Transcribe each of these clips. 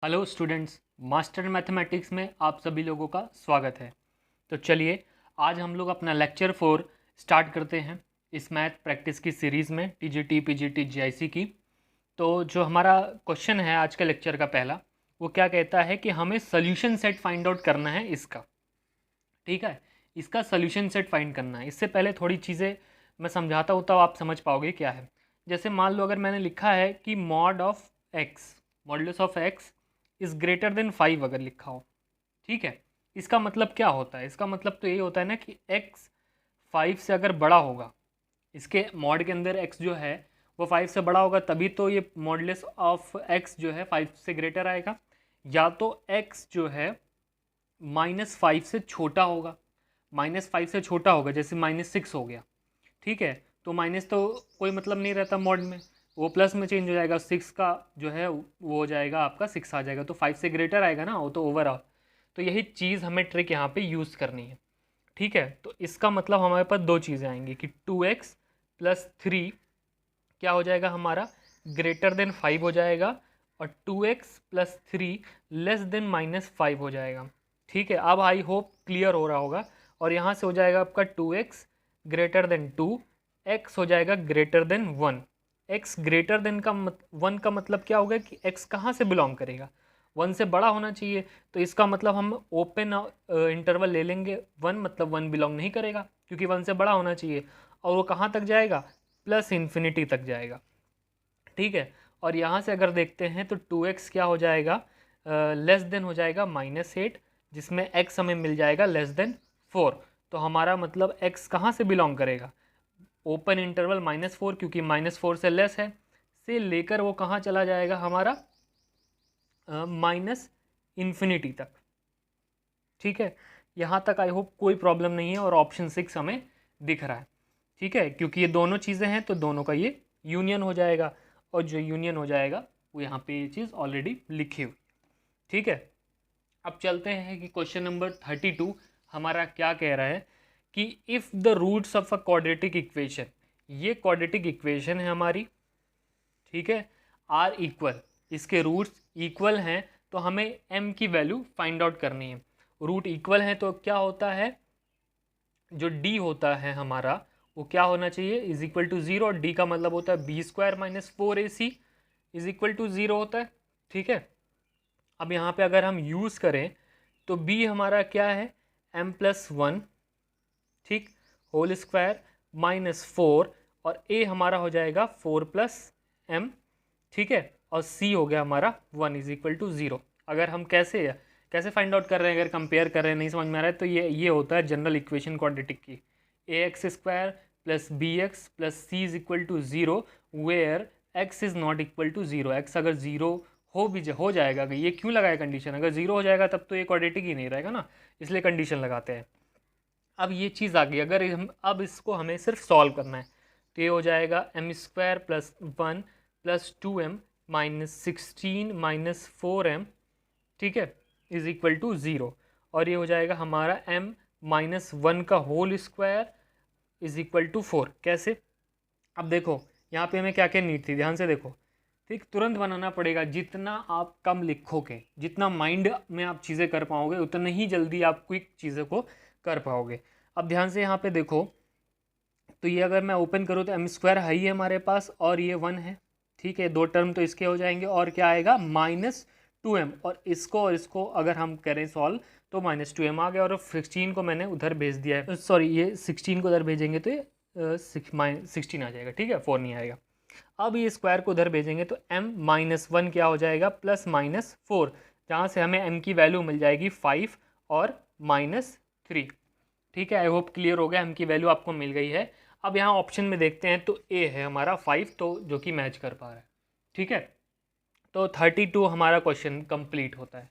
Hello students, master mathematics में आप सभी लोगों का स्वागत है। तो चलिए आज हम लोग अपना लेक्चर 4 स्टार्ट करते हैं इस मैथ प्रैक्टिस की सीरीज़ में टीजीटी पीजीटी जीआईसी की। तो जो हमारा क्वेश्चन है आज के लेक्चर का पहला, वो क्या कहता है कि हमें सोल्यूशन सेट फाइंड आउट करना है इसका। ठीक है, इसका सोल्यूशन सेट फाइंड करना है। इससे पहले थोड़ी चीज़ें मैं समझाता हूँ तब आप समझ पाओगे क्या है। जैसे मान लो अगर मैंने लिखा है कि mod of x, modulus of x is greater than 5 अगर लिखा हो, ठीक है, इसका मतलब क्या होता है? इसका मतलब तो ये होता है ना कि x 5 से अगर बड़ा होगा, इसके मॉड के अंदर x जो है वो 5 से बड़ा होगा, तभी तो ये मॉडुलस ऑफ x जो है 5 से ग्रेटर आएगा। या तो x जो है -5 से छोटा होगा, -5 से छोटा होगा, जैसे -6 हो गया, ठीक है, तो माइनस तो कोई मतलब नहीं रहता मॉड में, वो प्लस में चेंज हो जाएगा, 6 का जो है वो हो जाएगा आपका 6 आ जाएगा, तो 5 से ग्रेटर आएगा ना वो तो ओवरऑल। तो यही चीज़ हमें ट्रिक यहाँ पे यूज़ करनी है, ठीक है। तो इसका मतलब हमारे पास दो चीज़ें आएंगी कि 2x + 3 क्या हो जाएगा हमारा, ग्रेटर देन 5 हो जाएगा, और 2x + 3 लेस देन -5 हो जाएगा। ठीक है, अब आई होप क्लियर हो रहा होगा। और यहाँ से हो जाएगा आपका 2x ग्रेटर देन 2, x हो जाएगा greater than 1। x greater than का 1 का मतलब क्या होगा कि x कहाँ से बिलोंग करेगा, 1 से बड़ा होना चाहिए। तो इसका मतलब हम ओपन इंटरवल ले लेंगे, 1 मतलब 1 बिलोंग नहीं करेगा क्योंकि 1 से बड़ा होना चाहिए। और वो कहाँ तक जाएगा, +∞ तक जाएगा, ठीक है। और यहाँ से अगर देखते हैं तो 2x क्या हो जाएगा, लेस देन हो जाएगा -8, जिसमें x हमें मिल जाएगा लेस देन 4। तो हमारा मतलब x कहाँ से बिलोंग करेगा, ओपन इंटरवल -4, क्योंकि -4 से लेस है, से लेकर वो कहाँ चला जाएगा हमारा -∞ तक। ठीक है, यहाँ तक आई होप कोई प्रॉब्लम नहीं है, और ऑप्शन 6 हमें दिख रहा है, ठीक है, क्योंकि ये दोनों चीज़ें हैं तो दोनों का ये यूनियन हो जाएगा, और जो यूनियन हो जाएगा वो यहाँ पे ये चीज़ ऑलरेडी लिखी हुई, ठीक है। अब चलते हैं कि क्वेश्चन नंबर 32 हमारा क्या कह रहा है कि if the roots of a quadratic equation, ये क्वाड्रेटिक इक्वेशन है हमारी, ठीक है, आर इक्वल, इसके रूट्स इक्वल हैं, तो हमें m की वैल्यू फाइंड आउट करनी है। रूट इक्वल है तो क्या होता है, जो d होता है हमारा वो क्या होना चाहिए, =0। d का मतलब होता है b² - 4ac =0 होता है, ठीक है। अब यहाँ पे अगर हम यूज़ करें तो b हमारा क्या है, m+1, ठीक, होल स्क्वायर -4, और a हमारा हो जाएगा 4 + m, ठीक है, और c हो गया हमारा 1 =0। अगर हम कैसे फाइंड आउट कर रहे हैं, अगर कंपेयर कर रहे हैं, नहीं समझ में आ रहा है, तो ये होता है जनरल इक्वेशन क्वाड्रेटिक की, ax² + bx + c =0 where x is not equal to 0। x अगर 0 हो जाएगा, ये क्यों लगाया कंडीशन, अगर 0 हो जाएगा तब तो ये क्वाड्रेटिक ही नहीं रहेगा ना, इसलिए कंडीशन लगाते हैं। अब ये चीज़ आ गई, अगर हम अब इसको हमें सिर्फ सॉल्व करना है, तो ये हो जाएगा m² + 1 + 2m -16 - 4m, ठीक है, =0। और ये हो जाएगा हमारा m -1 का होल स्क्वायर =4। कैसे, अब देखो यहाँ पे हमें क्या क्या नीड थी, ध्यान से देखो, ठीक, तुरंत बनाना पड़ेगा। जितना आप कम लिखोगे, जितना माइंड में आप चीज़ें कर पाओगे, उतना ही जल्दी आप क्विक चीज़ों को कर पाओगे। अब ध्यान से यहाँ पे देखो, तो ये अगर मैं ओपन करूँ तो m² है ही हमारे पास, और ये 1 है, ठीक है, दो टर्म तो इसके हो जाएंगे, और क्या आएगा -2m, और इसको अगर हम करें सॉल्व तो -2m आ गया, और 16 को मैंने उधर भेज दिया है, सॉरी ये 16 को उधर भेजेंगे तो ये 16 आ जाएगा, ठीक है, 4 नहीं आएगा। अब ये स्क्वायर को उधर भेजेंगे तो m-1 क्या हो जाएगा, +-4, जहाँ से हमें m की वैल्यू मिल जाएगी 5 और -3, ठीक है। आई होप क्लियर हो गया, m की वैल्यू आपको मिल गई है। अब यहाँ ऑप्शन में देखते हैं तो a है हमारा 5, तो जो कि मैच कर पा रहा है, ठीक है। तो 32 हमारा क्वेश्चन कंप्लीट होता है।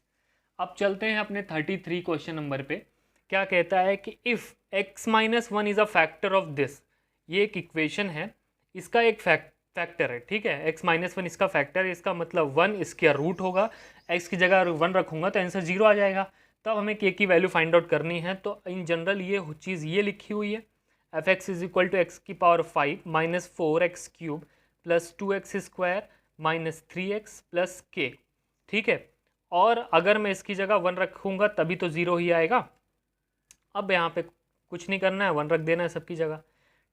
अब चलते हैं अपने 33 क्वेश्चन नंबर पे। क्या कहता है कि if x - 1 is a factor of this, ये एक इक्वेशन है, इसका एक फैक्टर है, ठीक है, x - 1 इसका फैक्टर है, इसका मतलब 1 इसका रूट होगा, x की जगह 1 रखूंगा तो आंसर 0 आ जाएगा। तब हमें k की वैल्यू फाइंड आउट करनी है, तो इन जनरल ये चीज़ ये लिखी हुई है, f(x) = x⁵ -4x³ + 2x² - 3x + k, ठीक है। और अगर मैं इसकी जगह 1 रखूँगा तभी तो 0 ही आएगा। अब यहाँ पे कुछ नहीं करना है, 1 रख देना है सबकी जगह।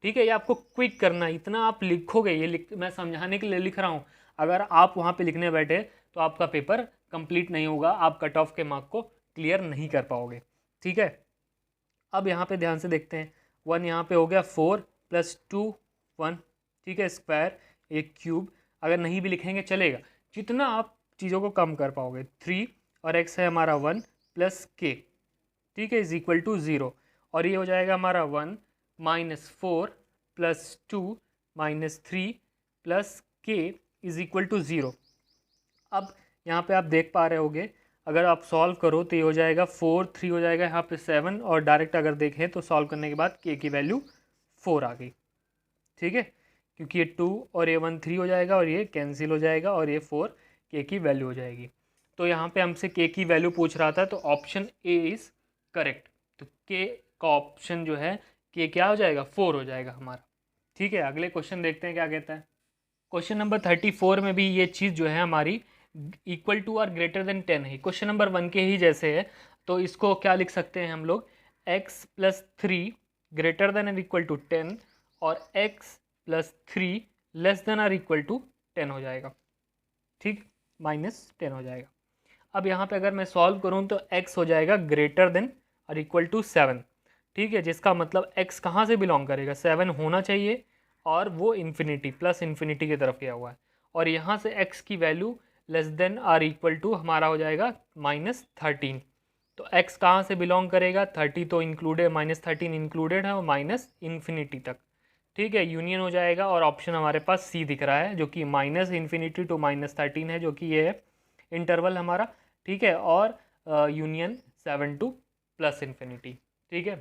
ठीक है, ये आपको क्विक करना है, इतना आप लिखोगे, मैं समझाने के लिए लिख रहा हूँ। अगर आप वहाँ पे लिखने बैठे तो आपका पेपर कंप्लीट नहीं होगा, आप कट ऑफ के मार्क को क्लियर नहीं कर पाओगे। ठीक है, अब यहाँ पे ध्यान से देखते हैं। 1 यहाँ पे हो गया 4 + 2 1, ठीक है, स्क्वायर एक क्यूब। अगर नहीं भी लिखेंगे चलेगा, जितना आप चीज़ों को कम कर पाओगे। 3 और x है हमारा 1 + k, ठीक है, = 0। और ये हो जाएगा हमारा 1 - 4 + 2 - 3 + k = 0। अब यहाँ पे आप देख पा रहे होगे, अगर आप सॉल्व करो तो ये हो जाएगा 4 3 हो जाएगा यहाँ पे 7, और डायरेक्ट अगर देखें तो सॉल्व करने के बाद k की वैल्यू 4 आ गई। ठीक है, क्योंकि ये 2 और ये 1 3 हो जाएगा और ये कैंसिल हो जाएगा और ये 4 k की वैल्यू हो जाएगी। तो यहाँ पे हमसे k की वैल्यू पूछ रहा था, तो ऑप्शन ए इज़ करेक्ट। तो k का ऑप्शन जो है k क्या हो जाएगा, 4 हो जाएगा हमारा। ठीक है, अगले क्वेश्चन देखते हैं क्या कहता है। क्वेश्चन नंबर 34 में भी ये चीज़ जो है हमारी इक्वल टू और ग्रेटर देन 10 है, क्वेश्चन नंबर 1 के ही जैसे है। तो इसको क्या लिख सकते हैं हम लोग, x + 3 ग्रेटर देन और इक्वल टू 10 और x + 3 लेस देन और इक्वल टू 10 हो जाएगा। ठीक, -10 हो जाएगा। अब यहाँ पे अगर मैं सॉल्व करूँ तो x हो जाएगा ग्रेटर देन और इक्वल टू 7। ठीक है, जिसका मतलब x कहाँ से बिलोंग करेगा, 7 होना चाहिए और वो इन्फिनिटी प्लस इन्फिनिटी की तरफ गया हुआ है। और यहाँ से x की वैल्यू लेस देन और इक्वल टू हमारा हो जाएगा -13। तो x कहाँ से बिलोंग करेगा, 30 तो इंक्लूडेड, -13 इंक्लूडेड है और माइनस इन्फिनिटी तक। ठीक है, यूनियन हो जाएगा और ऑप्शन हमारे पास सी दिख रहा है, जो कि -इन्फिनिटी टू -13 है, जो कि ये है इंटरवल हमारा। ठीक है, और यूनियन 7 टू +इन्फिनिटी। ठीक है,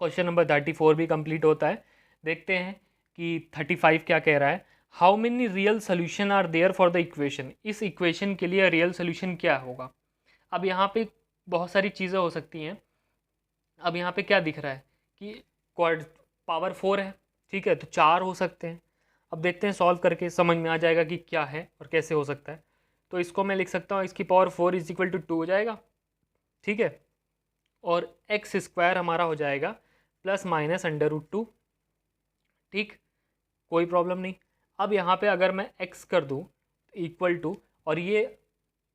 क्वेश्चन नंबर 34 भी कंप्लीट होता है। देखते हैं कि 35 क्या कह रहा है। How many real solution are there for the equation, इस इक्वेशन के लिए रियल सोल्यूशन क्या होगा। अब यहाँ पे बहुत सारी चीज़ें हो सकती हैं। अब यहाँ पे क्या दिख रहा है कि क्वाड पावर 4 है। ठीक है, तो 4 हो सकते हैं। अब देखते हैं, सॉल्व करके समझ में आ जाएगा कि क्या है और कैसे हो सकता है। तो इसको मैं लिख सकता हूँ, इसकी पावर 4 = 2 हो जाएगा। ठीक है, और x² हमारा हो जाएगा ±√2। ठीक, कोई प्रॉब्लम नहीं। अब यहाँ पे अगर मैं x कर दूँ इक्वल टू, और ये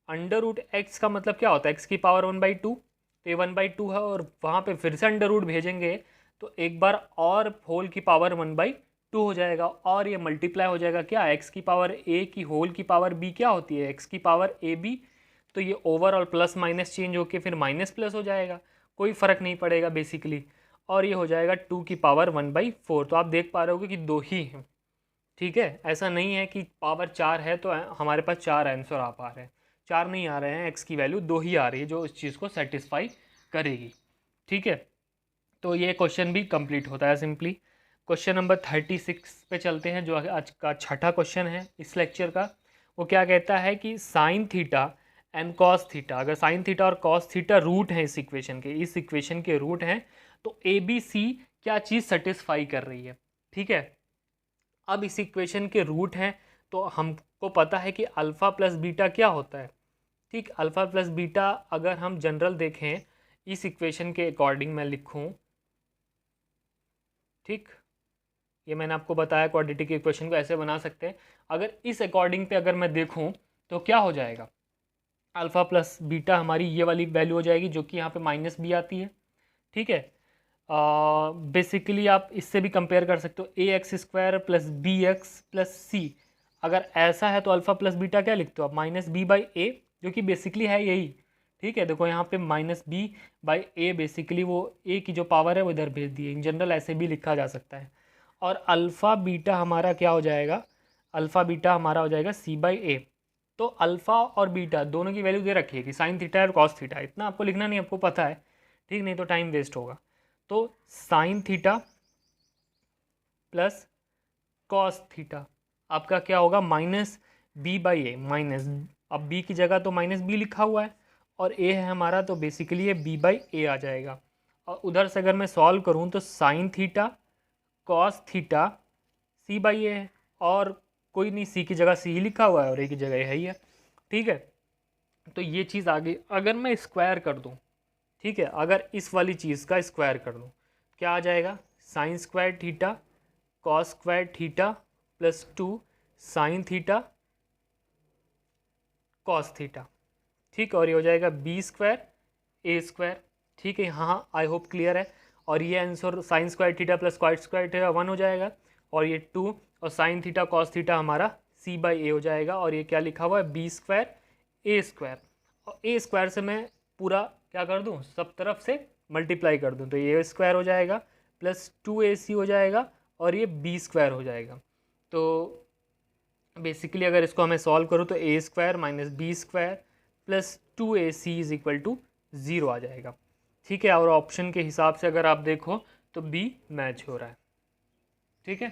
√x का मतलब क्या होता है, x की पावर 1/2, तो ये 1/2 है, और वहाँ पे फिर से अंडर रूट भेजेंगे तो एक बार और होल की पावर 1/2 हो जाएगा, और ये मल्टीप्लाई हो जाएगा क्या, x की पावर a की होल की पावर b क्या होती है, x की पावर ab। तो ये ओवरऑल प्लस माइनस चेंज होके फिर माइनस प्लस हो जाएगा, कोई फ़र्क नहीं पड़ेगा बेसिकली। और ये हो जाएगा 2 की पावर 1/4। तो आप देख पा रहे होगे कि 2 ही हैं। ठीक है, ऐसा नहीं है कि पावर 4 है तो हमारे पास 4 आंसर आ पा रहे हैं, 4 नहीं आ रहे हैं, x की वैल्यू 2 ही आ रही है जो इस चीज़ को सेटिस्फाई करेगी। ठीक है, तो ये क्वेश्चन भी कंप्लीट होता है सिंपली। क्वेश्चन नंबर 36 पे चलते हैं, जो आज का छठा क्वेश्चन है इस लेक्चर का। वो क्या कहता है कि sine theta and cos theta, अगर साइन थीटा और कॉस थीटा रूट हैं इस इक्वेशन के रूट हैं, तो ए बी सी क्या चीज़ सेटिस्फाई कर रही है। ठीक है, अब इस इक्वेशन के रूट हैं तो हमको पता है कि अल्फ़ा प्लस बीटा क्या होता है। ठीक, अल्फ़ा प्लस बीटा अगर हम जनरल देखें इस इक्वेशन के अकॉर्डिंग मैं लिखूं, ठीक, ये मैंने आपको बताया क्वाड्रेटिक इक्वेशन को ऐसे बना सकते हैं। अगर इस अकॉर्डिंग पे अगर मैं देखूं तो क्या हो जाएगा, अल्फ़ा प्लस बीटा हमारी ये वाली वैल्यू हो जाएगी, जो कि यहाँ पे -b आती है। ठीक है, बेसिकली आप इससे भी कंपेयर कर सकते हो, ax² + bx + c। अगर ऐसा है तो अल्फ़ा प्लस बीटा क्या लिखते हो आप, -b/a, जो कि बेसिकली है यही। ठीक है, देखो यहाँ पे -b/a, बेसिकली वो a की जो पावर है वो इधर भेज दी है। इन जनरल ऐसे भी लिखा जा सकता है। और अल्फ़ा बीटा हमारा क्या हो जाएगा, अल्फ़ा बीटा हमारा हो जाएगा c/a। तो अल्फ़ा और बीटा दोनों की वैल्यू दे रखी है कि साइन थीटा और कॉस थीटा, इतना आपको लिखना नहीं, आपको पता है। ठीक, नहीं तो टाइम वेस्ट होगा। तो sine theta plus cos theta आपका क्या होगा, -b/a, माइनस, अब b की जगह तो -b लिखा हुआ है और a है हमारा, तो बेसिकली ये b/a आ जाएगा। और उधर से अगर मैं सॉल्व करूं तो sine theta cos theta c/a है, और कोई नहीं, c की जगह c ही लिखा हुआ है और a की जगह है ही है। ठीक है, तो ये चीज़ आगे अगर मैं स्क्वायर कर दूँ, ठीक है, अगर इस वाली चीज़ का स्क्वायर कर दूँ क्या आ जाएगा, sine square theta cos square theta plus 2 sine theta cos theta, ठीक है, और ये हो जाएगा बी स्क्वायर ए स्क्वायर, ठीक है। हाँ, आई होप क्लियर है। और ये answer sine square theta plus cos square theta 1 हो जाएगा, और ये 2 और साइन थीटा कॉस थीटा हमारा सी बाई ए हो जाएगा, और ये क्या लिखा हुआ है, बी स्क्वायर ए स्क्वायर। और ए स्क्वायर से मैं पूरा क्या कर दूँ, सब तरफ से मल्टीप्लाई कर दूँ, तो ये स्क्वायर हो जाएगा प्लस 2ac हो जाएगा, और ये बी स्क्वायर हो जाएगा। तो बेसिकली अगर इसको हमें सॉल्व करूँ तो A square minus B square plus 2ac is equal to 0 आ जाएगा, ठीक है। और ऑप्शन के हिसाब से अगर आप देखो तो बी मैच हो रहा है, ठीक है।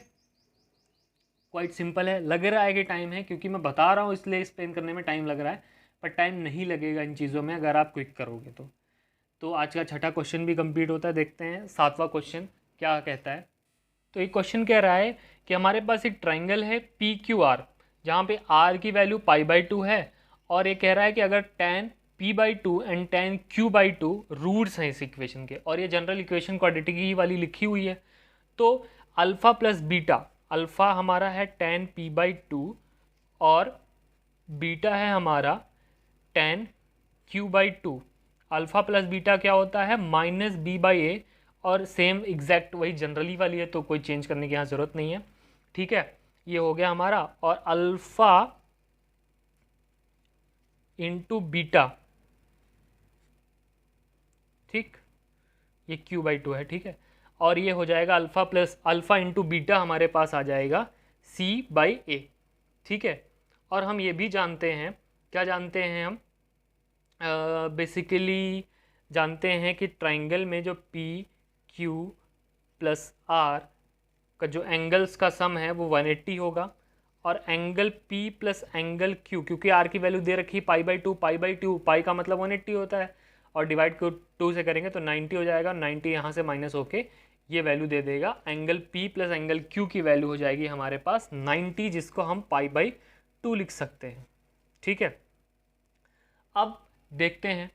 क्वाइट सिंपल है, लग रहा है कि टाइम है क्योंकि मैं बता रहा हूँ इसलिए एक्सप्लेन करने में टाइम लग रहा है, पर टाइम नहीं लगेगा इन चीज़ों में अगर आप क्विक करोगे तो आज का छठा क्वेश्चन भी कंप्लीट होता है। देखते हैं सातवां क्वेश्चन क्या कहता है। तो एक क्वेश्चन कह रहा है कि हमारे पास एक ट्राइंगल है पी क्यू आर, जहाँ पे आर की वैल्यू π/2 है, और ये कह रहा है कि अगर tan p/2 and tan q/2 roots हैं इस इक्वेशन के, और ये जनरल इक्वेशन क्वाड्रेटिक ही वाली लिखी हुई है, तो अल्फ़ा प्लस बीटा, अल्फ़ा हमारा है tan p/2 और बीटा है हमारा tan q/2। Alpha plus beta क्या होता है, माइनस b/a, और सेम एग्जैक्ट वही जनरली वाली है, तो कोई चेंज करने की यहाँ ज़रूरत नहीं है, ठीक है। ये हो गया हमारा, और अल्फ़ा इंटू बीटा, ठीक, ये q/2 है, ठीक है। और ये हो जाएगा alpha plus alpha into beta हमारे पास आ जाएगा c/a, ठीक है। और हम ये भी जानते हैं, क्या जानते हैं हम, बेसिकली जानते हैं कि ट्राइंगल में जो पी क्यू प्लस आर का जो एंगल्स का सम है वो 180 होगा, और angle P plus angle Q, क्योंकि R की वैल्यू दे रखी है π/2, पाई का मतलब 180 होता है, और डिवाइड को 2 से करेंगे तो 90 हो जाएगा, 90 यहाँ से माइनस होके ये वैल्यू दे देगा, angle P plus angle Q की वैल्यू हो जाएगी हमारे पास 90, जिसको हम π/2 लिख सकते हैं, ठीक है। अब देखते हैं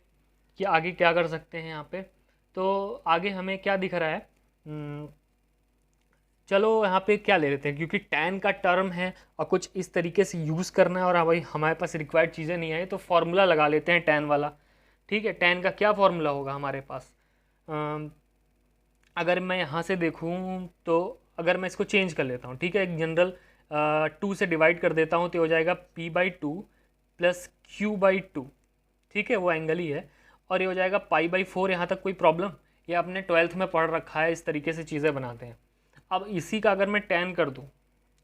कि आगे क्या कर सकते हैं यहाँ पे। तो आगे हमें क्या दिख रहा है, चलो यहाँ पे क्या ले लेते हैं, क्योंकि टैन का टर्म है और कुछ इस तरीके से यूज़ करना है, और भाई हमारे पास रिक्वायर्ड चीज़ें नहीं आई, तो फॉर्मूला लगा लेते हैं टैन वाला, ठीक है। टैन का क्या फॉर्मूला होगा हमारे पास, अगर मैं यहाँ से देखूँ तो अगर मैं इसको चेंज कर लेता हूँ, ठीक है, एक जनरल 2 से डिवाइड कर देता हूँ, तो हो जाएगा p/2 प्लस q/2, ठीक है, वो एंगल ही है, और ये हो जाएगा π/4। यहाँ तक कोई प्रॉब्लम, ये आपने 12th में पढ़ रखा है, इस तरीके से चीज़ें बनाते हैं। अब इसी का अगर मैं tan कर दूँ,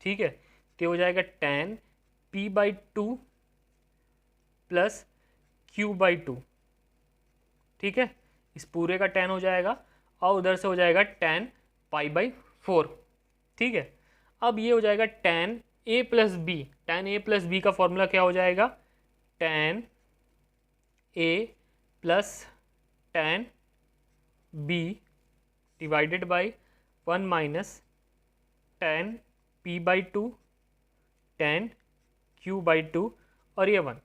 ठीक है, तो हो जाएगा tan p/2 प्लस q/2, ठीक है, इस पूरे का tan हो जाएगा, और उधर से हो जाएगा tan π/4, ठीक है। अब ये हो जाएगा tan a plus B, tan a plus B का फॉर्मूला क्या हो जाएगा, tan a plus tan b divided by 1 minus tan p/2 tan q/2, और ये 1,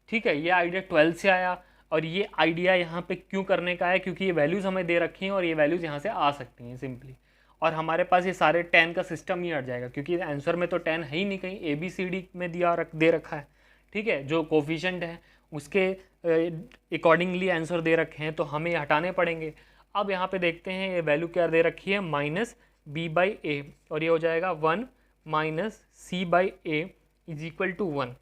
ठीक है। ये आइडिया 12 से आया, और ये आइडिया यहाँ पे क्यों करने का है, क्योंकि ये वैल्यूज़ हमें दे रखी हैं, और ये वैल्यूज़ यहाँ से आ सकती हैं सिंपली, और हमारे पास ये सारे tan का सिस्टम ही हट जाएगा, क्योंकि आंसर में तो tan है ही नहीं, कहीं ABCD में दे रखा है, ठीक है, जो कोफिशिएंट है उसके अकॉर्डिंगली आंसर दे रखे हैं, तो हमें हटाने पड़ेंगे। अब यहाँ पे देखते हैं ये वैल्यू क्या दे रखी है, माइनस b/a, और ये हो जाएगा 1 minus c/a is equal to 1,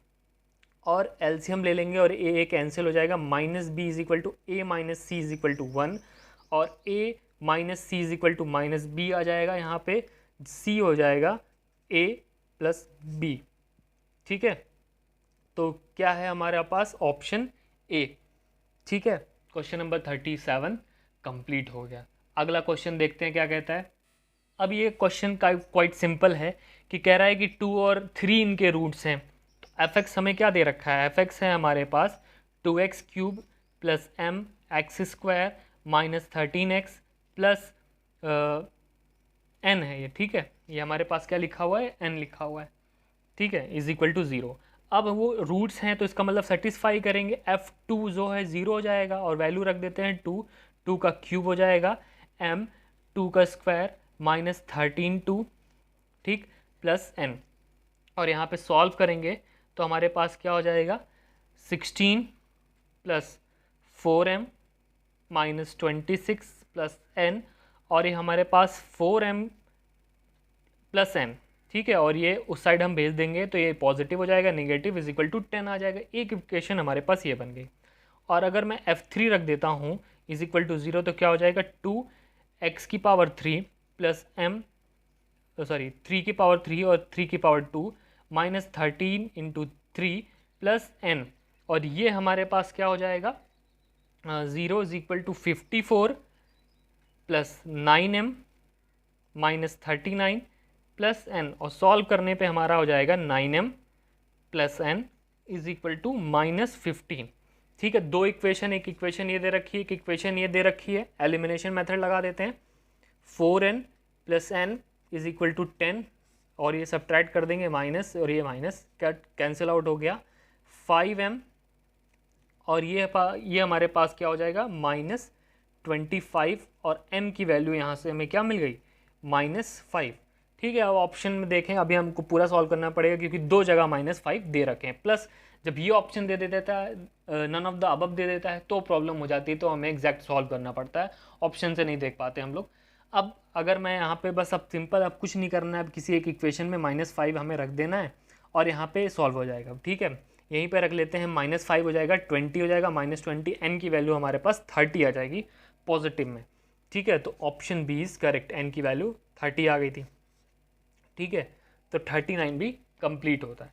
और एलसीएम ले लेंगे और a कैंसिल हो जाएगा, minus b is equal to a minus c is equal to 1, और a minus c is equal to minus b आ जाएगा, यहाँ पे c हो जाएगा a प्लस b, ठीक है। तो क्या है हमारे पास, ऑप्शन ए, ठीक है। क्वेश्चन नंबर 37 कंप्लीट हो गया। अगला क्वेश्चन देखते हैं क्या कहता है। अब ये क्वेश्चन का क्वाइट सिंपल है, कि कह रहा है कि 2 और 3 इनके रूट्स हैं, तो एफ एक्स हमें क्या दे रखा है, एफ एक्स है हमारे पास 2x³ plus mx² minus 13x plus n है ये, ठीक है, ये हमारे पास क्या लिखा हुआ है, n लिखा हुआ है, ठीक है, इज इक्वल टू 0। अब वो रूट्स हैं तो इसका मतलब सेटिस्फाई करेंगे, f2 जो है 0 हो जाएगा और वैल्यू रख देते हैं 2, 2 का क्यूब हो जाएगा m, 2 का स्क्वायर माइनस 13 2, ठीक, प्लस n। और यहाँ पे सॉल्व करेंगे तो हमारे पास क्या हो जाएगा 16 plus 4m minus 26 plus n, और ये हमारे पास 4m प्लस n, ठीक है, और ये उस साइड हम भेज देंगे तो ये पॉजिटिव हो जाएगा, नेगेटिव इज इक्वल टू 10 आ जाएगा। एक इक्वेशन हमारे पास ये बन गई। और अगर मैं f3 रख देता हूँ इज इक्वल टू 0 तो क्या हो जाएगा 2x की पावर 3 प्लस m, सॉरी 3 की पावर 3 और 3 की power 2 minus 13 into 3 plus n, और ये हमारे पास क्या हो जाएगा 0 is equal to 54 plus 9m minus 39 plus n, और सॉल्व करने पे हमारा हो जाएगा 9m plus n is equal to minus 15। ठीक है, दो इक्वेशन, एक इक्वेशन ये दे रखी है, एक इक्वेशन ये दे रखी है। एलिमिनेशन मेथड लगा देते हैं, 4n plus n is equal to 10, और ये सब्ट्रैक्ट कर देंगे माइनस, और ये माइनस कैंसिल आउट हो गया 5m, और ये हमारे पास क्या हो जाएगा माइनस 25, और m की वैल्यू यहाँ से हमें क्या मिल गई -5। ठीक है, अब ऑप्शन में देखें, अभी हमको पूरा सॉल्व करना पड़ेगा क्योंकि दो जगह -5 दे रखे हैं। प्लस जब ये ऑप्शन दे देता है, नन ऑफ द अबव दे देता है तो प्रॉब्लम हो जाती है, तो हमें एग्जैक्ट सॉल्व करना पड़ता है, ऑप्शन से नहीं देख पाते हम लोग। अब अगर मैं यहाँ पे बस अब सिंपल, अब कुछ नहीं करना है, अब किसी एक इक्वेशन में -5 हमें रख देना है और यहाँ पे सॉल्व हो जाएगा। ठीक है, यहीं पे रख लेते हैं, -5 हो जाएगा 20 हो जाएगा, -20, n की वैल्यू हमारे पास 30 आ जाएगी पॉजिटिव में। ठीक है, तो option B is correct, n की वैल्यू 30 आ गई थी। ठीक है, तो 39 भी कंप्लीट होता है।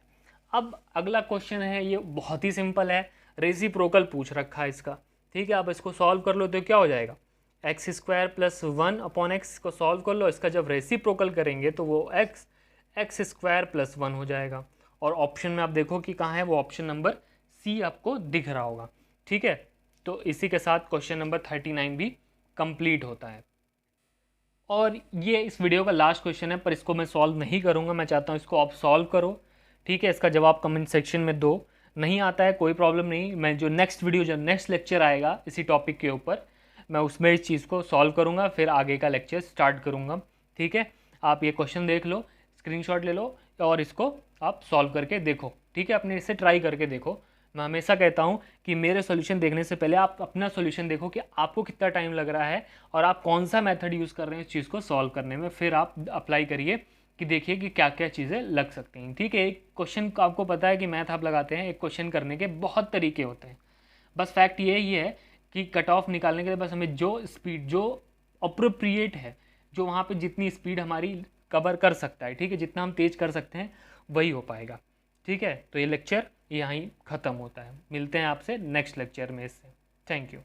अब अगला क्वेश्चन है, ये बहुत ही सिंपल है, रेसिप्रोकल पूछ रखा है इसका। ठीक है, आप इसको सॉल्व कर लो तो क्या हो जाएगा x² प्लस 1/x को सॉल्व कर लो, इसका जब रेसिप्रोकल करेंगे तो वो x² प्लस 1 हो जाएगा। और ऑप्शन में आप देखो कि कहाँ है, वो ऑप्शन नंबर सी आपको दिख रहा होगा। ठीक है, तो इसी के साथ क्वेश्चन नंबर 39 भी कंप्लीट होता है। और ये इस वीडियो का लास्ट क्वेश्चन है, पर इसको मैं सॉल्व नहीं करूँगा, मैं चाहता हूँ इसको आप सॉल्व करो। ठीक है, इसका जवाब कमेंट सेक्शन में दो। नहीं आता है कोई प्रॉब्लम नहीं, मैं जो नेक्स्ट वीडियो, जो नेक्स्ट लेक्चर आएगा इसी टॉपिक के ऊपर, मैं उसमें इस चीज़ को सॉल्व करूँगा, फिर आगे का लेक्चर स्टार्ट करूँगा। ठीक है, आप ये क्वेश्चन देख लो, स्क्रीनशॉट ले लो और इसको आप सॉल्व करके देखो। ठीक है, अपने इसे ट्राई करके देखो। मैं हमेशा कहता हूँ कि मेरे सॉल्यूशन देखने से पहले आप अपना सॉल्यूशन देखो कि आपको कितना टाइम लग रहा है और आप कौन सा मेथड यूज़ कर रहे हैं इस चीज़ को सॉल्व करने में, फिर आप अप्लाई करिए कि देखिए कि क्या क्या चीज़ें लग सकती हैं। ठीक है, एक क्वेश्चन आपको पता है कि मैथ आप लगाते हैं, एक क्वेश्चन करने के बहुत तरीके होते हैं, बस फैक्ट ये ही है कि कट ऑफ निकालने के लिए बस हमें जो स्पीड, जो अप्रोप्रिएट है, जो वहाँ पर जितनी स्पीड हमारी कवर कर सकता है, ठीक है, जितना हम तेज कर सकते हैं वही हो पाएगा। ठीक है, तो ये लेक्चर यहीं ख़त्म होता है, मिलते हैं आपसे नेक्स्ट लेक्चर में इससे। Thank you.